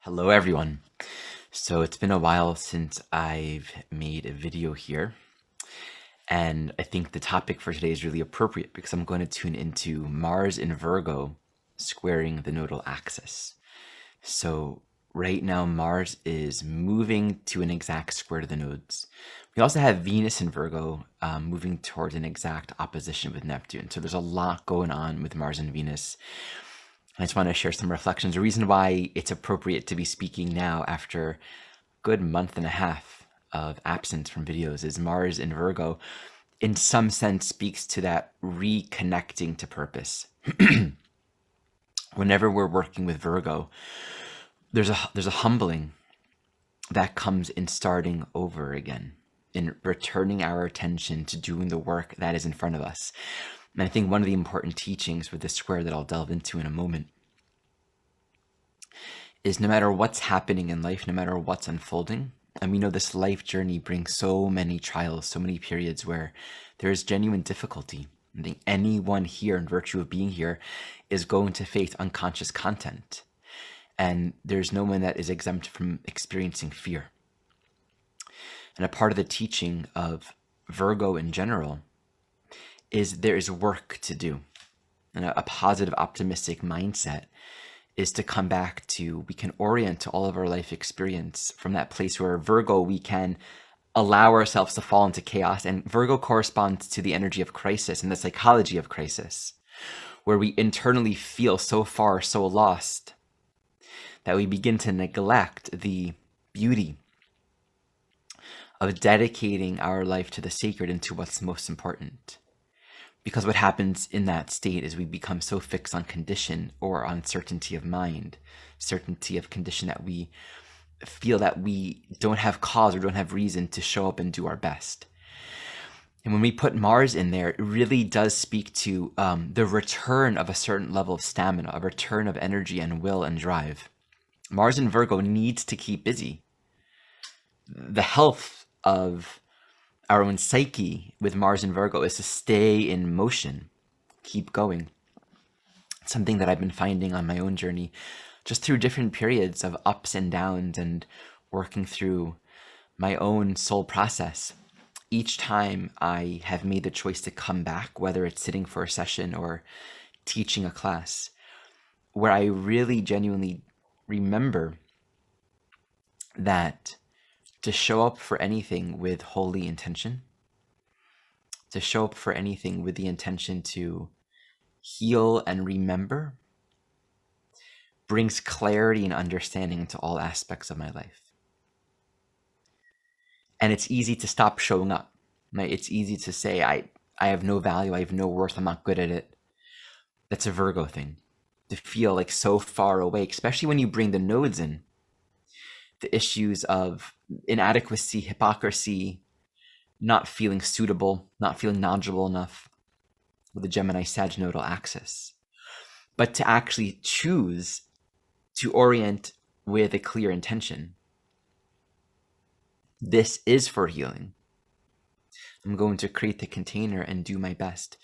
Hello everyone. So it's been a while since I've made a video here, and I think the topic for today is really appropriate because I'm going to tune into Mars in Virgo squaring the nodal axis. So right now Mars is moving to an exact square to the nodes. We also have Venus in Virgo moving towards an exact opposition with Neptune. So there's a lot going on with Mars and Venus. I just want to share some reflections. The reason why it's appropriate to be speaking now after a good month and a half of absence from videos is Mars in Virgo, in some sense, speaks to that reconnecting to purpose. Whenever we're working with Virgo, there's a humbling that comes in starting over again, in returning our attention to doing the work that is in front of us. And I think one of the important teachings with this square that I'll delve into in a moment is no matter what's happening in life, no matter what's unfolding, and we know this life journey brings so many trials, so many periods where there is genuine difficulty. I think anyone here, in virtue of being here, is going to face unconscious content. And there's no one that is exempt from experiencing fear. And a part of the teaching of Virgo in general is there is work to do. And a positive, optimistic mindset is to come back to, we can orient to all of our life experience from that place where Virgo, we can allow ourselves to fall into chaos. And Virgo corresponds to the energy of crisis and the psychology of crisis, where we internally feel so far, so lost, that we begin to neglect the beauty of dedicating our life to the sacred and to what's most important. Because what happens in that state is we become so fixed on condition or on certainty of mind, certainty of condition, that we feel that we don't have cause or don't have reason to show up and do our best. And when we put Mars in there, it really does speak to the return of a certain level of stamina, a return of energy and will and drive. Mars in Virgo needs to keep busy. The health of our own psyche with Mars in Virgo is to stay in motion, keep going. It's something that I've been finding on my own journey, just through different periods of ups and downs and working through my own soul process. Each time I have made the choice to come back, whether it's sitting for a session or teaching a class, where I really genuinely remember that to show up for anything with holy intention, to show up for anything with the intention to heal and remember, brings clarity and understanding into all aspects of my life. And it's easy to stop showing up, right? It's easy to say, I have no value, I have no worth, I'm not good at it. That's a Virgo thing, to feel like so far away, especially when you bring the nodes in. The issues of inadequacy, hypocrisy, not feeling suitable, not feeling knowledgeable enough with the Gemini-Sag nodal axis. But to actually choose to orient with a clear intention. This is for healing. I'm going to create the container and do my best.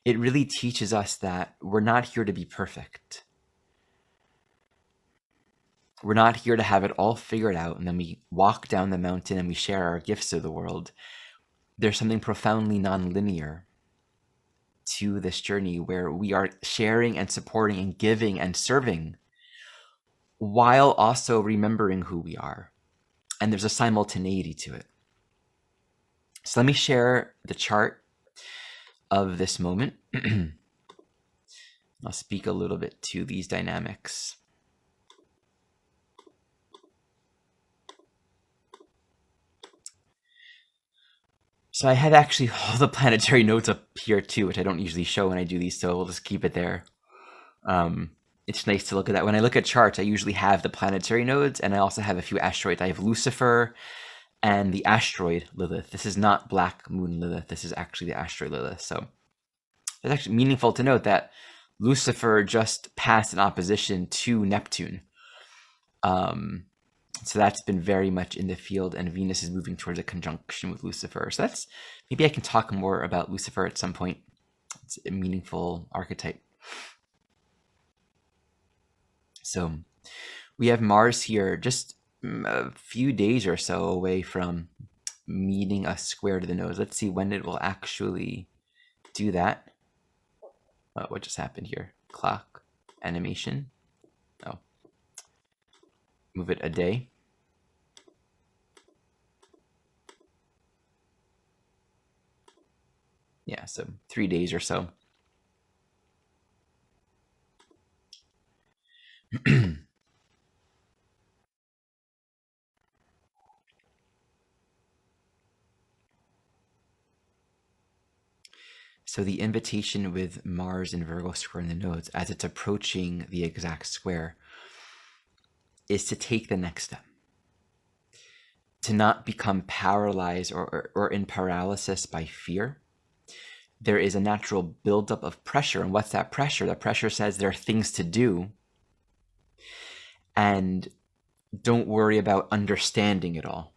It really teaches us that we're not here to be perfect. We're not here to have it all figured out and then we walk down the mountain and we share our gifts to the world. There's something profoundly non-linear to this journey where we are sharing and supporting and giving and serving while also remembering who we are. And there's a simultaneity to it. So let me share the chart of this moment. I'll speak a little bit to these dynamics. So I have actually all the planetary nodes up here too, which I don't usually show when I do these, so we'll just keep it there. It's nice to look at that. When I look at charts, I usually have the planetary nodes, and I also have a few asteroids. I have Lucifer and the asteroid Lilith. This is not Black Moon Lilith. This is actually the asteroid Lilith. So it's actually meaningful to note that Lucifer just passed an opposition to Neptune. So that's been very much in the field, and Venus is moving towards a conjunction with Lucifer. So that's, maybe I can talk more about Lucifer at some point. It's a meaningful archetype. So We have Mars here just a few days or so away from meeting a square to the nose. Let's see when it will actually do that. What just happened here? Clock animation. Oh, move it a day. Yeah, so 3 days or so. So the invitation with Mars and Virgo square in the nodes as it's approaching the exact square is to take the next step. To not become paralyzed or in paralysis by fear. There is a natural buildup of pressure. And what's that pressure? That pressure says there are things to do. And don't worry about understanding it all.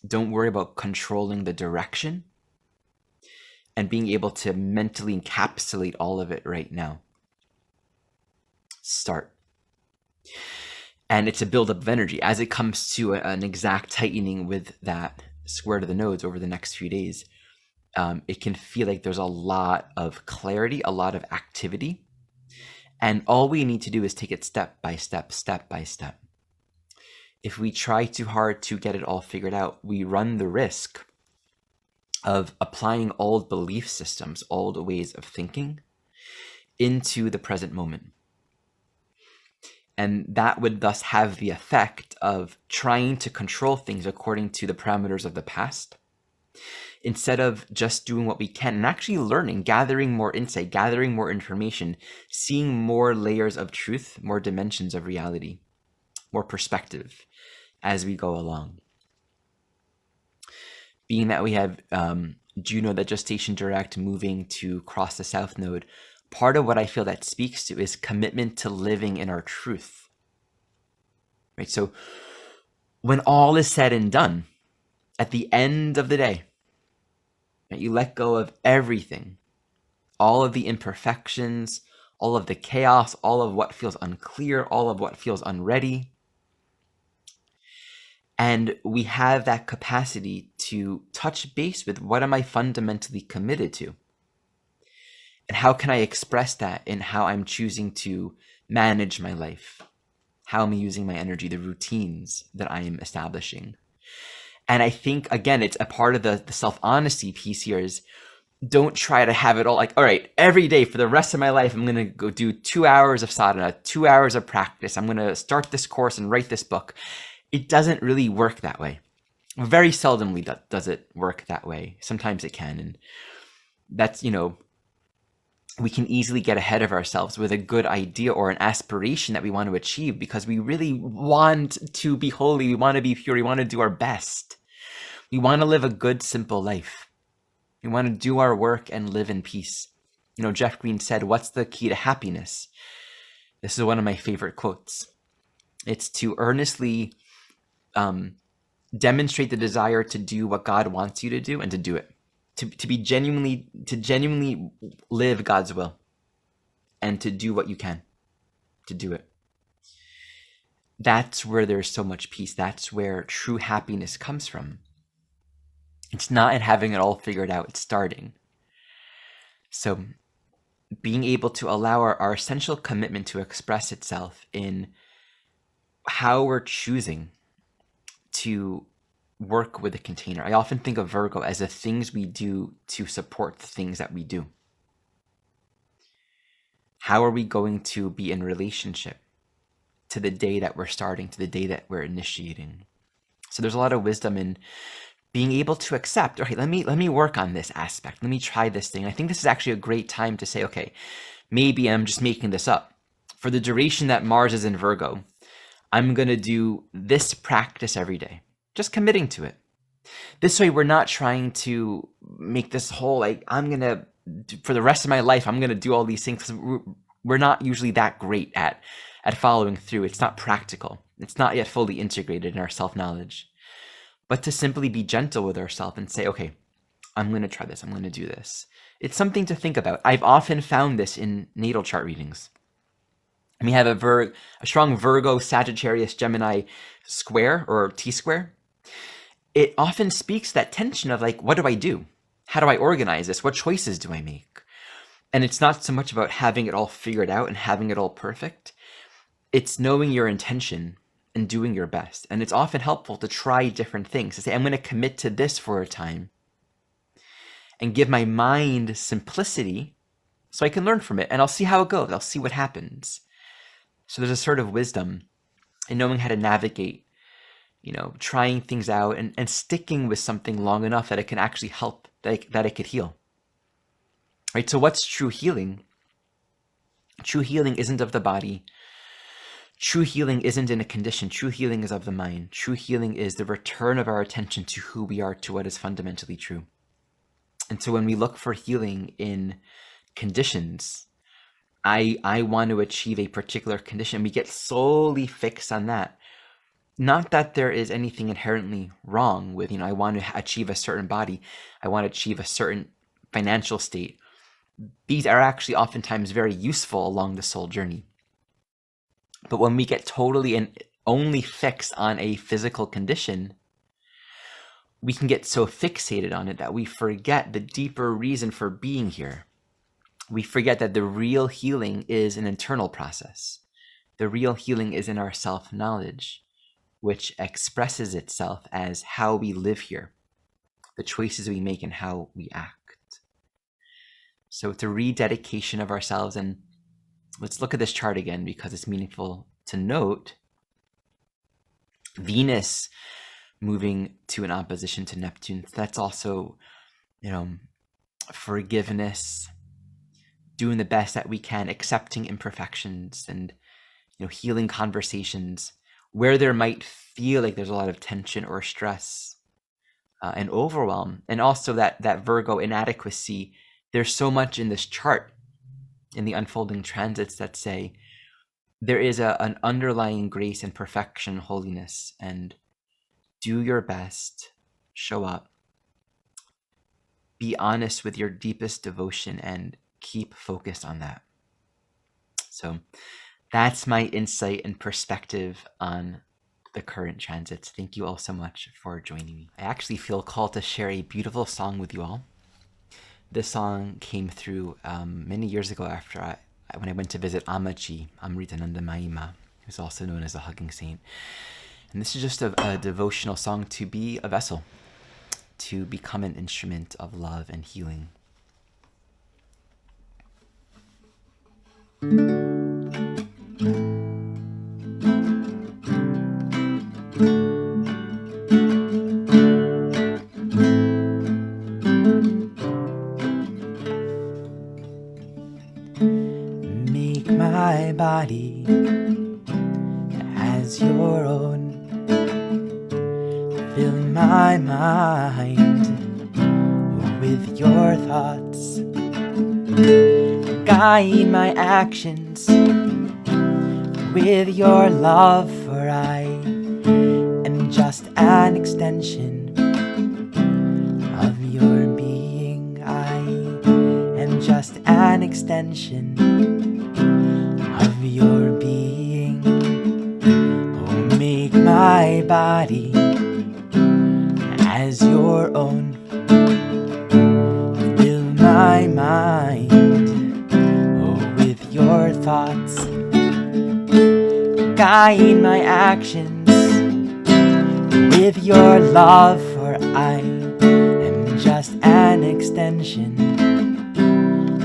Don't worry about controlling the direction and being able to mentally encapsulate all of it right now. Start. And it's a buildup of energy. As it comes to an exact tightening with that square to the nodes over the next few days, it can feel like there's a lot of clarity, a lot of activity. And all we need to do is take it step by step, step by step. If we try too hard to get it all figured out, we run the risk of applying old belief systems, old ways of thinking into the present moment. And that would thus have the effect of trying to control things according to the parameters of the past, instead of just doing what we can and actually learning, gathering more insight, gathering more information, seeing more layers of truth, more dimensions of reality, more perspective as we go along. Being that we have Juno, that gestation direct, moving to cross the South Node, part of what I feel that speaks to is commitment to living in our truth. Right? So when all is said and done, at the end of the day, right, you let go of everything, all of the imperfections, all of the chaos, all of what feels unclear, all of what feels unready. And we have that capacity to touch base with what am I fundamentally committed to? And how can I express that in how I'm choosing to manage my life? How am I using my energy, the routines that I am establishing? And I think, again, it's a part of the self-honesty piece here is don't try to have it all like, all right, every day for the rest of my life, I'm going to go do 2 hours of sadhana, 2 hours of practice. I'm going to start this course and write this book. It doesn't really work that way. Very seldomly does it work that way. Sometimes it can. And that's, we can easily get ahead of ourselves with a good idea or an aspiration that we want to achieve because we really want to be holy. We want to be pure. We want to do our best. We want to live a good, simple life. We want to do our work and live in peace. Jeff Green said, what's the key to happiness? This is one of my favorite quotes. It's to earnestly demonstrate the desire to do what God wants you to do and to do it. To genuinely live God's will and to do what you can to do it. That's where there's so much peace. That's where true happiness comes from. It's not in having it all figured out, it's starting. So being able to allow our essential commitment to express itself in how we're choosing to work with a container. I often think of Virgo as the things we do to support the things that we do. How are we going to be in relationship to the day that we're starting, to the day that we're initiating? So there's a lot of wisdom in being able to accept, okay, let me work on this aspect. Let me try this thing. I think this is actually a great time to say, okay, maybe I'm just making this up. For the duration that Mars is in Virgo, I'm going to do this practice every day, just committing to it. This way, we're not trying to make this whole, like, for the rest of my life, I'm going to do all these things. We're not usually that great at following through. It's not practical. It's not yet fully integrated in our self-knowledge. But to simply be gentle with ourselves and say, okay, I'm going to try this. I'm going to do this. It's something to think about. I've often found this in natal chart readings. And we have a strong Virgo, Sagittarius, Gemini square or T-square. It often speaks that tension of like, what do I do? How do I organize this? What choices do I make? And it's not so much about having it all figured out and having it all perfect. It's knowing your intention and doing your best. And it's often helpful to try different things, to say, I'm going to commit to this for a time and give my mind simplicity so I can learn from it. And I'll see how it goes. I'll see what happens. So there's a sort of wisdom in knowing how to navigate, trying things out and sticking with something long enough that it can actually help, that it could heal. Right? So what's true healing? True healing isn't of the body. True healing isn't in a condition. True healing is of the mind. True healing is the return of our attention to who we are, to what is fundamentally true. And so when we look for healing in conditions, I want to achieve a particular condition, we get solely fixed on that. Not that there is anything inherently wrong with, I want to achieve a certain body. I want to achieve a certain financial state. These are actually oftentimes very useful along the soul journey. But when we get totally and only fixed on a physical condition, we can get so fixated on it that we forget the deeper reason for being here. We forget that the real healing is an internal process. The real healing is in our self-knowledge, which expresses itself as how we live here, the choices we make and how we act. So it's a rededication of ourselves. And let's look at this chart again because it's meaningful to note. Venus moving to an opposition to Neptune. That's also, forgiveness, doing the best that we can, accepting imperfections, and healing conversations where there might feel like there's a lot of tension or stress and overwhelm. And also that Virgo inadequacy. There's so much in this chart, in the unfolding transits, that say there is an underlying grace and perfection, holiness, and do your best, show up, be honest with your deepest devotion, and keep focused on that. So that's my insight and perspective on the current transits. Thank you all so much for joining me. I actually feel called to share a beautiful song with you all. This song came through many years ago after when I went to visit Amachi, Amritananda Mahima, who's also known as the Hugging Saint. And this is just a devotional song to be a vessel, to become an instrument of love and healing. Make my body as your own. Fill my mind with your thoughts. Guide my actions with your love, for I am just an extension of your being. I am just an extension of your being. Oh, make my body as your own. Fill my mind, with your thoughts. Guide my actions with your love, for I am just an extension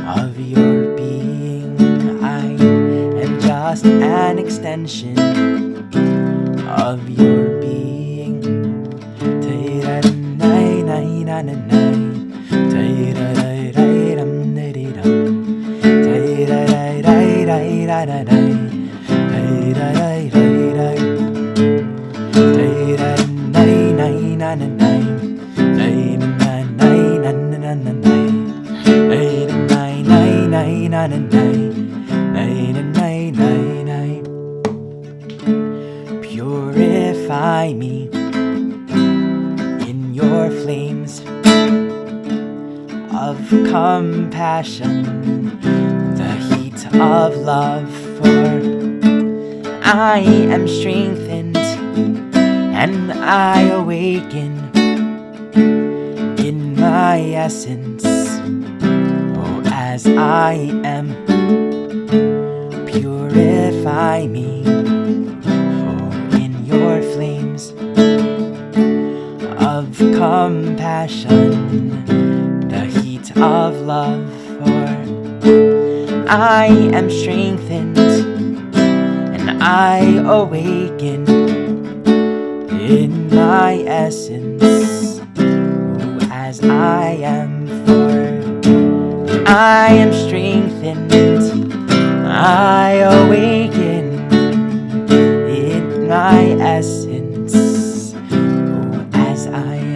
of your being. I am just an extension of your being. Purify me in your flames of compassion, the heat of love, for I am strengthened, and I awaken in my essence. Oh, as I am, purify me, oh, in your flames of compassion, the heat of love. For I am strengthened, and I awaken in my essence. Oh, as I am, for I am strengthened, I awaken in my essence. Oh, as I am.